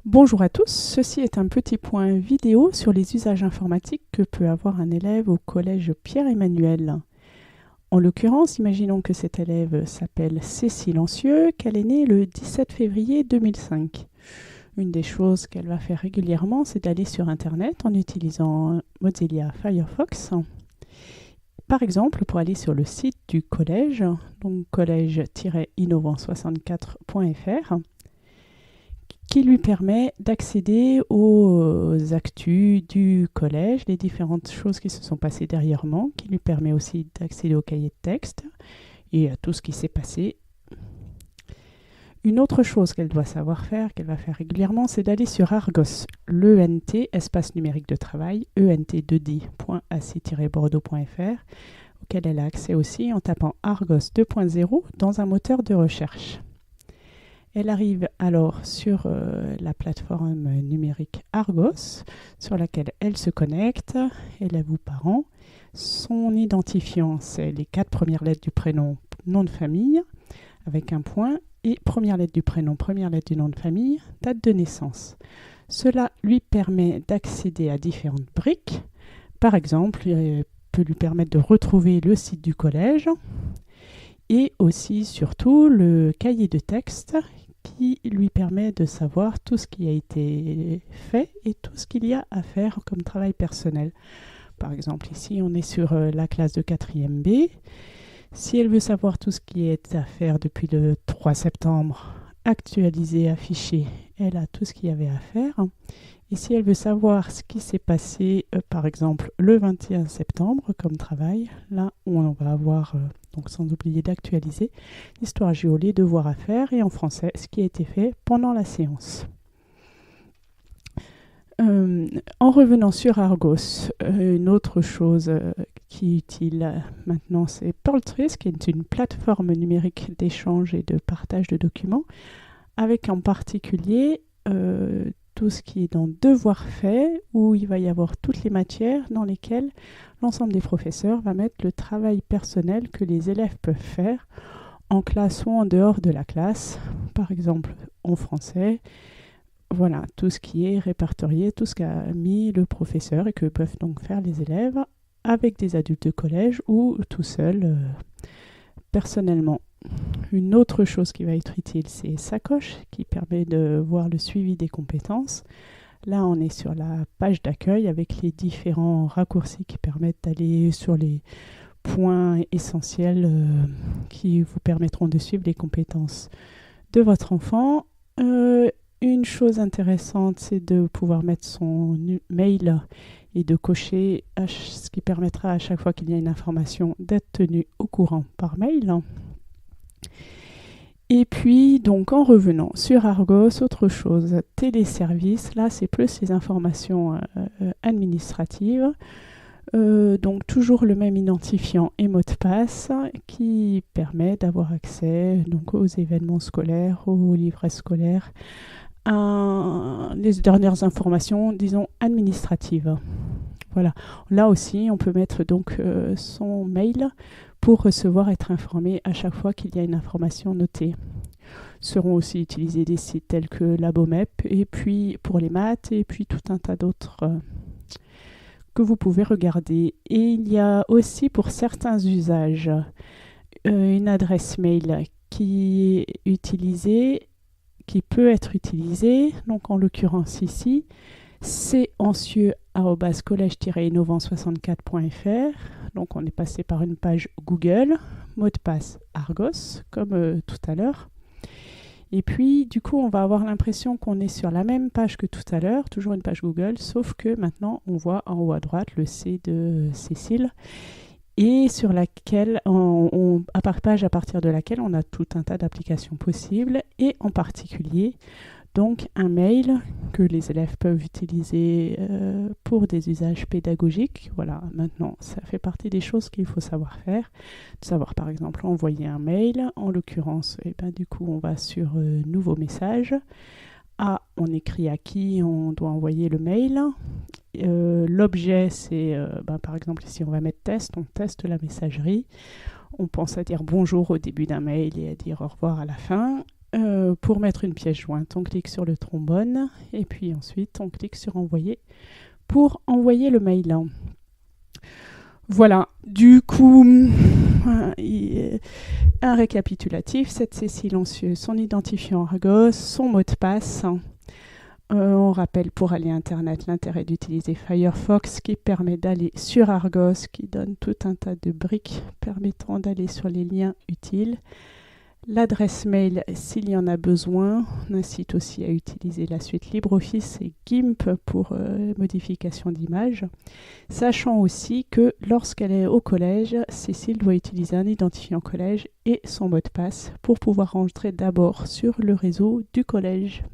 Bonjour à tous, ceci est un petit point vidéo sur les usages informatiques que peut avoir un élève au collège Pierre-Emmanuel. En l'occurrence, imaginons que cet élève s'appelle Cécile Ancieux, qu'elle est née le 17 février 2005. Une des choses qu'elle va faire régulièrement, c'est d'aller sur Internet en utilisant Mozilla Firefox. Par exemple, pour aller sur le site du collège, donc collège-innovant64.fr, qui lui permet d'accéder aux actus du collège, les différentes choses qui se sont passées dernièrement, qui lui permet aussi d'accéder au cahier de texte et à tout ce qui s'est passé. Une autre chose qu'elle doit savoir faire, qu'elle va faire régulièrement, c'est d'aller sur Argos, l'ENT, espace numérique de travail, ent2d.ac-bordeaux.fr, auquel elle a accès aussi en tapant Argos 2.0 dans un moteur de recherche. Elle arrive alors sur la plateforme numérique Argos, sur laquelle elle se connecte. Elle avoue parent. Son identifiant, c'est les 4 premières lettres du prénom, nom de famille, avec un point, et première lettre du prénom, première lettre du nom de famille, date de naissance. Cela lui permet d'accéder à différentes briques. Par exemple, il peut lui permettre de retrouver le site du collège et aussi, surtout, le cahier de texte qui lui permet de savoir tout ce qui a été fait et tout ce qu'il y a à faire comme travail personnel. Par exemple, ici, on est sur la classe de 4e B. Si elle veut savoir tout ce qui est à faire depuis le 3 septembre, actualiser, afficher, elle a tout ce qu'il y avait à faire. Et si elle veut savoir ce qui s'est passé, par exemple, le 21 septembre comme travail, là où on va avoir, donc sans oublier d'actualiser, l'histoire géo, les devoirs à faire, et en français, ce qui a été fait pendant la séance. En revenant sur Argos, une autre chose qui est utile maintenant, c'est Pearltrees, qui est une plateforme numérique d'échange et de partage de documents, avec en particulier tout ce qui est dans devoirs faits, où il va y avoir toutes les matières dans lesquelles l'ensemble des professeurs va mettre le travail personnel que les élèves peuvent faire en classe ou en dehors de la classe, par exemple en français. Voilà, tout ce qui est répertorié, tout ce qu'a mis le professeur et que peuvent donc faire les élèves avec des adultes de collège ou tout seuls personnellement. Une autre chose qui va être utile, c'est Sacoche, qui permet de voir le suivi des compétences. Là, on est sur la page d'accueil avec les différents raccourcis qui permettent d'aller sur les points essentiels qui vous permettront de suivre les compétences de votre enfant. Une chose intéressante, c'est de pouvoir mettre son mail et de cocher ce qui permettra à chaque fois qu'il y a une information d'être tenu au courant par mail. Et puis, donc, en revenant sur Argos, autre chose, téléservice, là, c'est plus les informations administratives. Donc, toujours le même identifiant et mot de passe qui permet d'avoir accès donc, aux événements scolaires, aux livrets scolaires, les dernières informations, disons, administratives. Voilà. Là aussi, on peut mettre donc son mail pour recevoir, être informé à chaque fois qu'il y a une information notée. Seront aussi utilisés des sites tels que Labomep, et puis pour les maths, et puis tout un tas d'autres que vous pouvez regarder. Et il y a aussi pour certains usages une adresse mail qui est utilisée, qui peut être utilisée, donc en l'occurrence ici, c'est ancieux@collège-innovant64.fr. Donc on est passé par une page Google, mot de passe Argos, comme tout à l'heure. Et puis, du coup, on va avoir l'impression qu'on est sur la même page que tout à l'heure, toujours une page Google, sauf que maintenant, on voit en haut à droite le C de Cécile, et sur laquelle, page à partir de laquelle on a tout un tas d'applications possibles, et en particulier, donc un mail que les élèves peuvent utiliser pour des usages pédagogiques. Voilà, maintenant, ça fait partie des choses qu'il faut savoir faire. De savoir, par exemple, envoyer un mail. En l'occurrence, du coup, on va sur Nouveau message. On écrit à qui on doit envoyer le mail. L'objet, c'est, par exemple, ici, on va mettre test. On teste la messagerie. On pense à dire bonjour au début d'un mail et à dire au revoir à la fin. pour mettre une pièce jointe, on clique sur le trombone et puis ensuite on clique sur envoyer pour envoyer le mail. Voilà, du coup, un récapitulatif, c'est silencieux, son identifiant Argos, son mot de passe. On rappelle pour aller Internet l'intérêt d'utiliser Firefox qui permet d'aller sur Argos, qui donne tout un tas de briques permettant d'aller sur les liens utiles. L'adresse mail s'il y en a besoin. On incite aussi à utiliser la suite LibreOffice et GIMP pour modification d'images. Sachant aussi que lorsqu'elle est au collège, Cécile doit utiliser un identifiant collège et son mot de passe pour pouvoir rentrer d'abord sur le réseau du collège.